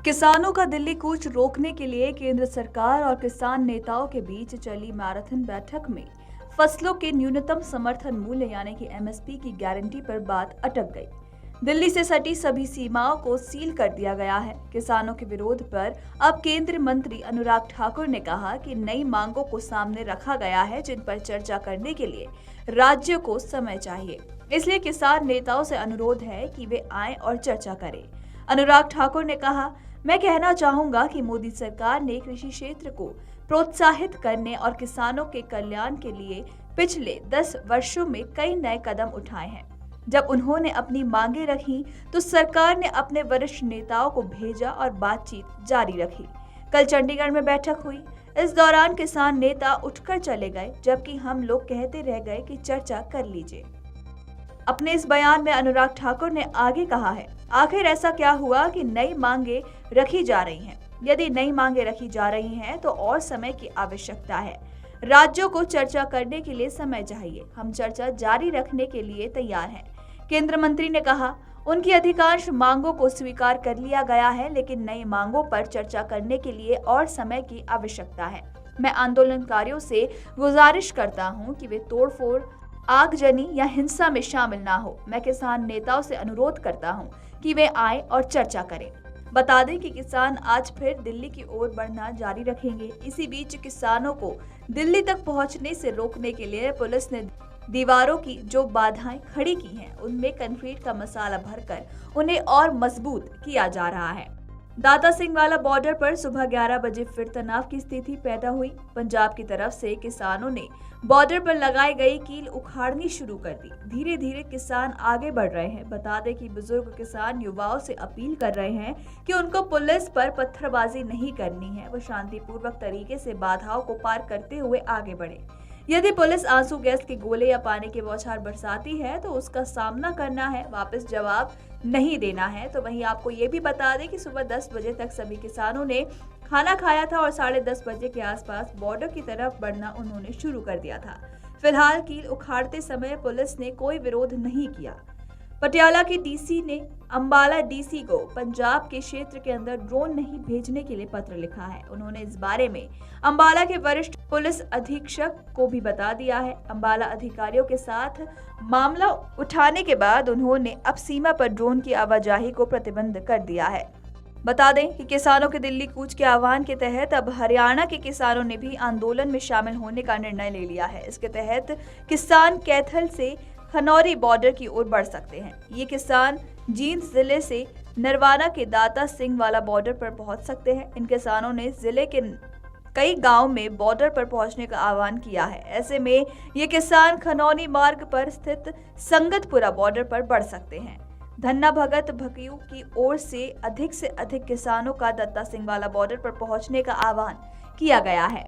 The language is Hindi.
किसानों का दिल्ली कूच रोकने के लिए केंद्र सरकार और किसान नेताओं के बीच चली मैराथन बैठक में फसलों के न्यूनतम समर्थन मूल्य यानी कि एमएसपी की गारंटी पर बात अटक गई। दिल्ली से सटी सभी सीमाओं को सील कर दिया गया है। किसानों के विरोध पर अब केंद्रीय मंत्री अनुराग ठाकुर ने कहा कि नई मांगों को सामने रखा गया है, जिन पर चर्चा करने के लिए राज्य को समय चाहिए। इसलिए किसान नेताओं से अनुरोध है कि वे आएं और चर्चा करें। अनुराग ठाकुर ने कहा, मैं कहना चाहूंगा कि मोदी सरकार ने कृषि क्षेत्र को प्रोत्साहित करने और किसानों के कल्याण के लिए पिछले 10 वर्षों में कई नए कदम उठाए हैं। जब उन्होंने अपनी मांगें रखी तो सरकार ने अपने वरिष्ठ नेताओं को भेजा और बातचीत जारी रखी। कल चंडीगढ़ में बैठक हुई। इस दौरान किसान नेता उठकर चले गए, जबकि हम लोग कहते रह गए कि चर्चा कर लीजिए। अपने इस बयान में अनुराग ठाकुर ने आगे कहा है, आखिर ऐसा क्या हुआ कि नई मांगे रखी जा रही हैं? यदि नई मांगे रखी जा रही हैं तो और समय की आवश्यकता है। राज्यों को चर्चा करने के लिए समय चाहिए। हम चर्चा जारी रखने के लिए तैयार हैं। केंद्र मंत्री ने कहा, उनकी अधिकांश मांगों को स्वीकार कर लिया गया है, लेकिन नई मांगों पर चर्चा करने के लिए और समय की आवश्यकता है। मैं आंदोलनकारियों से गुजारिश करता हूं कि वे तोड़फोड़, आगजनी या हिंसा में शामिल ना हो। मैं किसान नेताओं से अनुरोध करता हूं कि वे आए और चर्चा करें। बता दें कि किसान आज फिर दिल्ली की ओर बढ़ना जारी रखेंगे। इसी बीच किसानों को दिल्ली तक पहुंचने से रोकने के लिए पुलिस ने दीवारों की जो बाधाएं खड़ी की हैं, उनमें कंक्रीट का मसाला भरकर उन्हें और मजबूत किया जा रहा है। दाता सिंह वाला बॉर्डर पर सुबह 11 बजे फिर तनाव की स्थिति पैदा हुई। पंजाब की तरफ से किसानों ने बॉर्डर पर लगाई गई कील उखाड़नी शुरू कर दी। धीरे धीरे किसान आगे बढ़ रहे हैं। बता दें कि बुजुर्ग किसान युवाओं से अपील कर रहे हैं कि उनको पुलिस पर पत्थरबाजी नहीं करनी है, वो शांतिपूर्वक तरीके से बाधाओं को पार करते हुए आगे बढ़े। यदि पुलिस आंसू गैस के गोले या पानी के बौछार बरसाती है तो उसका सामना करना है, वापस जवाब नहीं देना है। तो वहीं आपको ये भी बता दें कि सुबह 10 बजे तक सभी किसानों ने खाना खाया था और 10:30 बजे के आसपास बॉर्डर की तरफ बढ़ना उन्होंने शुरू कर दिया था। फिलहाल कील उखाड़ते समय पुलिस ने कोई विरोध नहीं किया। पटियाला की डीसी ने अंबाला डीसी को पंजाब के क्षेत्र के अंदर ड्रोन नहीं भेजने के लिए पत्र लिखा है। उन्होंने इस बारे में अंबाला के वरिष्ठ पुलिस अधीक्षक को भी बता दिया है। अंबाला अधिकारियों के साथ मामला उठाने के बाद उन्होंने अब सीमा पर ड्रोन की आवाजाही को प्रतिबंध कर दिया है। बता दें कि किसानों के दिल्ली कूच के आह्वान के तहत अब हरियाणा के किसानों ने भी आंदोलन में शामिल होने का निर्णय ले लिया है। इसके तहत किसान कैथल से खनौरी बॉर्डर की ओर बढ़ सकते हैं। ये किसान जींद जिले से नरवाना के दाता सिंह वाला बॉर्डर पर पहुंच सकते हैं। इन किसानों ने जिले के कई गांव में बॉर्डर पर पहुंचने का आह्वान किया है। ऐसे में ये किसान खनौनी मार्ग पर स्थित संगतपुरा बॉर्डर पर बढ़ सकते हैं। धन्ना भगत भकियू की ओर से अधिक किसानों का दत्ता सिंह वाला बॉर्डर पर पहुंचने का आह्वान किया गया है।